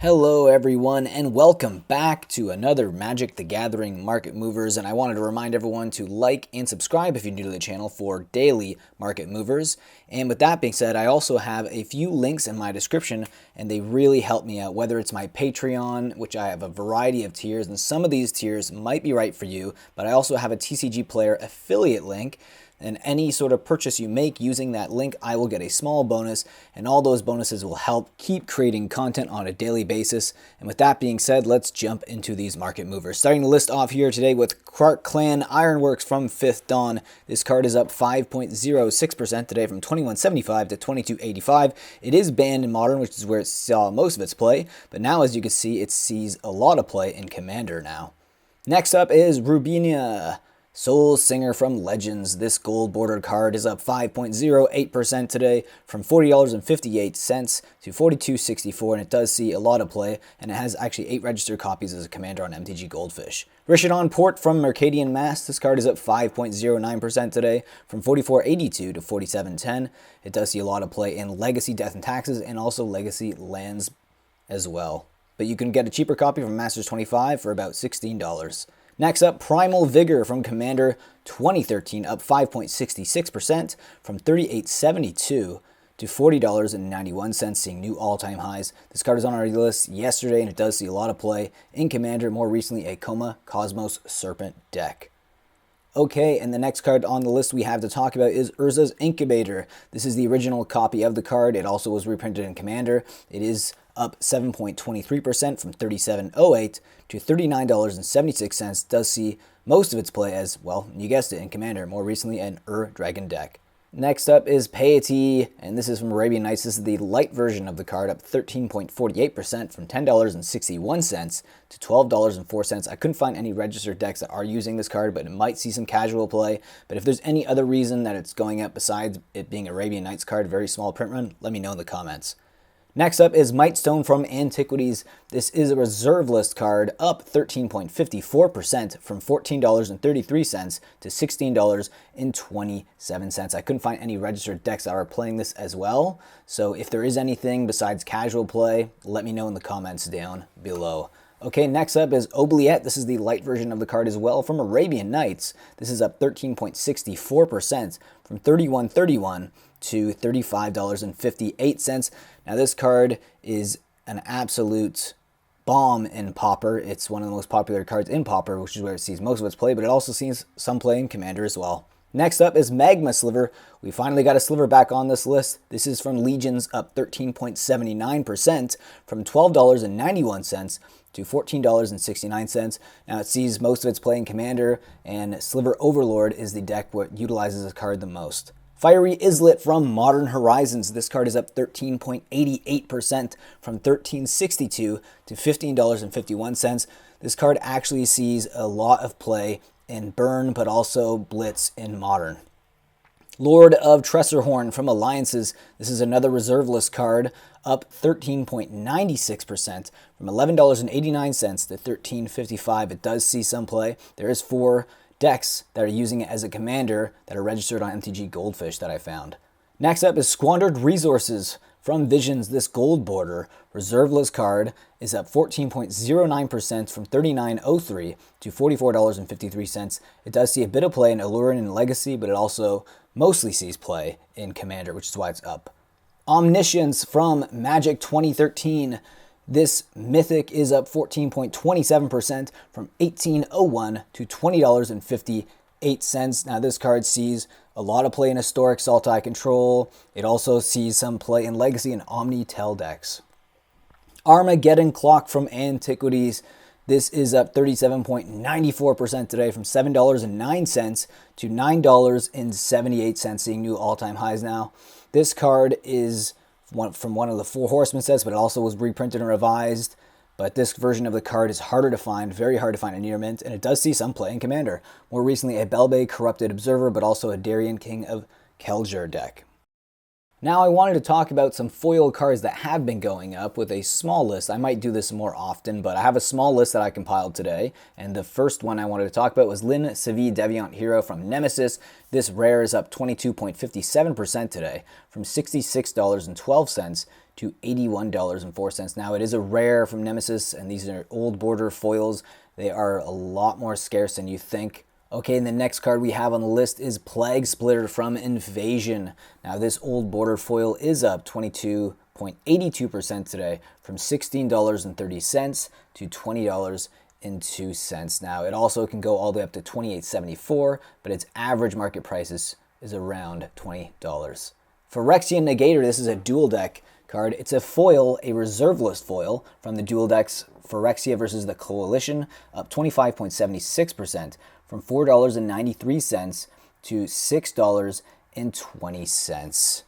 Hello everyone and welcome back to another Magic the Gathering Market Movers, and I wanted to remind everyone to like and subscribe if you're new to the channel for daily Market Movers. And with that being said, I also have a few links in my description and they really help me out, whether it's my Patreon, which I have a variety of tiers, and some of these tiers might be right for you, but I also have a TCG Player affiliate link. And any sort of purchase you make using that link, I will get a small bonus, and all those bonuses will help keep creating content on a daily basis. And with that being said, let's jump into these market movers. Starting the list off here today with Clark Clan Ironworks from 5th Dawn. This card is up 5.06% today from 21.75 to 22.85. It is banned in Modern, which is where it saw most of its play, but now as you can see, it sees a lot of play in Commander now. Next up is Rubinia Soul Singer from Legends. This gold bordered card is up 5.08% today from $40.58 to $42.64, and it does see a lot of play, and it has actually 8 registered copies as a commander on MTG Goldfish. Rishadon Port from Mercadian Mask. This card is up 5.09% today from $44.82 to $47.10. It does see a lot of play in Legacy Death and Taxes and also Legacy Lands as well. But you can get a cheaper copy from Masters 25 for about $16. Next up, Primal Vigor from Commander 2013, up 5.66% from $38.72 to $40.91, seeing new all-time highs. This card is on our list yesterday, and it does see a lot of play in Commander, more recently a Coma Cosmos Serpent deck. Okay, and the next card on the list we have to talk about is Urza's Incubator. This is the original copy of the card. It also was reprinted in Commander. It is up 7.23% from $37.08 to $39.76. Does see most of its play as, well, you guessed it, in Commander, more recently an Dragon deck. Next up is Piety, and this is from Arabian Nights. This is the light version of the card, up 13.48% from $10.61 to $12.04. I couldn't find any registered decks that are using this card, but it might see some casual play. But if there's any other reason that it's going up besides it being Arabian Nights card, very small print run, let me know in the comments. Next up is Mightstone from Antiquities. This is a reserve list card, up 13.54% from $14.33 to $16.27. I couldn't find any registered decks that are playing this as well, so if there is anything besides casual play, let me know in the comments down below. Okay, next up is Oubliette. This is the light version of the card as well from Arabian Nights. This is up 13.64% from $31.31 to $35.58. Now this card is an absolute bomb in Pauper. It's one of the most popular cards in Pauper, which is where it sees most of its play, but it also sees some play in Commander as well. Next up is Magma Sliver. We finally got a sliver back on this list. This is from Legions, up 13.79% from $12.91 to $14.69. Now it sees most of its play in Commander, and Sliver Overlord is the deck that utilizes this card the most. Fiery Islet from Modern Horizons. This card is up 13.88% from $13.62 to $15.51. This card actually sees a lot of play in Burn, but also Blitz in Modern. Lord of Tressorhorn from Alliances. This is another reserve list card, up 13.96% from $11.89 to $13.55. It does see some play. There is 4 decks that are using it as a commander that are registered on MTG Goldfish that I found. Next up is Squandered Resources from Visions. This gold border reserve list card is up 14.09% from $39.03 to $44.53. It does see a bit of play in Allurin and Legacy, but it also mostly sees play in Commander, which is why it's up. Omniscience from Magic 2013. This mythic is up 14.27% from $18.01 to $20.58. Now this card sees a lot of play in Historic Sultai Control. It also sees some play in Legacy and Omnitel decks. Armageddon Clock from Antiquities. This is up 37.94% today from $7.09 to $9.78, seeing new all-time highs now. This card is from one of the 4 Horsemen sets, but it also was reprinted and revised. But this version of the card is harder to find, very hard to find in Near Mint, and it does see some play in Commander. More recently, a Belbay Corrupted Observer, but also a Darien King of Kelger deck. Now I wanted to talk about some foil cards that have been going up with a small list. I might do this more often, but I have a small list that I compiled today. And the first one I wanted to talk about was Lyn Savi Deviant Hero from Nemesis. This rare is up 22.57% today from $66.12 to $81.04. Now, it is a rare from Nemesis, and these are old border foils. They are a lot more scarce than you think. Okay, and the next card we have on the list is Plague Splitter from Invasion. Now, this old border foil is up 22.82% today, from $16.30 to $20.02. Now, it also can go all the way up to $28.74, but its average market price is around $20. Phyrexian Negator, this is a dual deck card. It's a foil, a reserve list foil from the dual decks Phyrexia versus the Coalition, up 25.76%, from $4.93 to $6.20.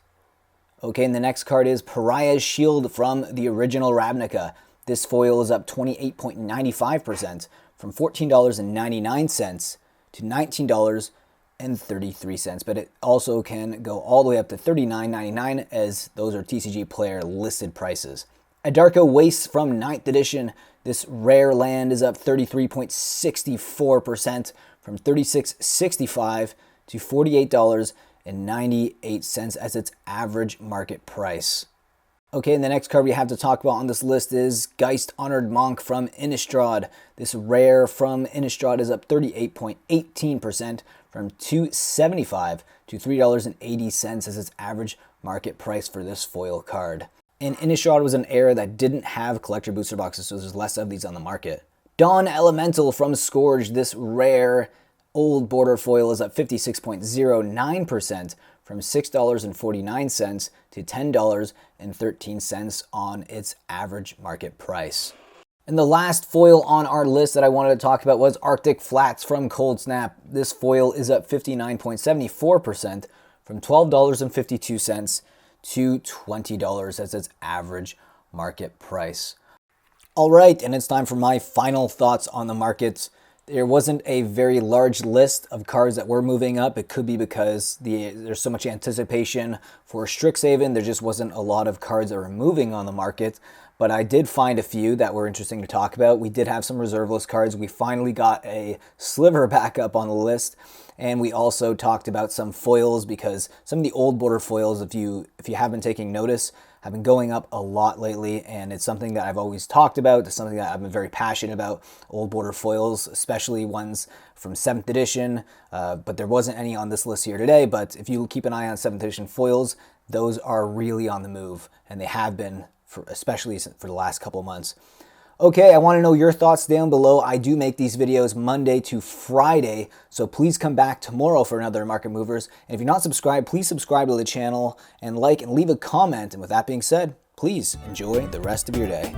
Okay, and the next card is Pariah's Shield from the original Ravnica. This foil is up 28.95%, from $14.99 to $19.33, but it also can go all the way up to $39.99, as those are TCG Player listed prices. Adarka Wastes from 9th edition. This rare land is up 33.64%, from $36.65 to $48.98 as its average market price. Okay, and the next card we have to talk about on this list is Geist Honored Monk from Innistrad. This rare from Innistrad is up 38.18%, from $2.75 to $3.80 as its average market price for this foil card. And Innistrad was an era that didn't have collector booster boxes, so there's less of these on the market. Dawn Elemental from Scourge. This rare old border foil is up 56.09%, from $6.49 to $10.13 on its average market price. And the last foil on our list that I wanted to talk about was Arctic Flats from Cold Snap. This foil is up 59.74%, from $12.52 to $20 as its average market price. All right, and it's time for my final thoughts on the markets. There wasn't a very large list of cards that were moving up. It could be because there's so much anticipation for Strixhaven. There just wasn't a lot of cards that were moving on the market. But I did find a few that were interesting to talk about. We did have some reserve list cards. We finally got a sliver back up on the list. And we also talked about some foils, because some of the old border foils, if you have been taking notice, have been going up a lot lately, and it's something that I've always talked about. It's something that I've been very passionate about, old border foils, especially ones from 7th edition, but there wasn't any on this list here today. But if you keep an eye on 7th edition foils, those are really on the move, and they have been, especially for the last couple of months. Okay, I want to know your thoughts down below. I do make these videos Monday to Friday, so please come back tomorrow for another Market Movers. And if you're not subscribed, please subscribe to the channel and like and leave a comment. And with that being said, please enjoy the rest of your day.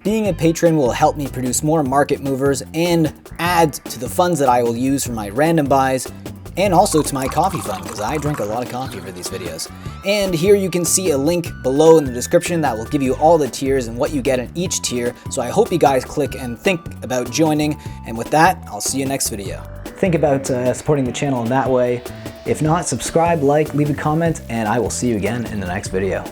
Being a patron will help me produce more Market Movers and add to the funds that I will use for my random buys, and also to my coffee fund, because I drink a lot of coffee for these videos. And here you can see a link below in the description that will give you all the tiers and what you get in each tier. So I hope you guys click and think about joining. And with that, I'll see you next video. Think about supporting the channel in that way. If not, subscribe, like, leave a comment, and I will see you again in the next video.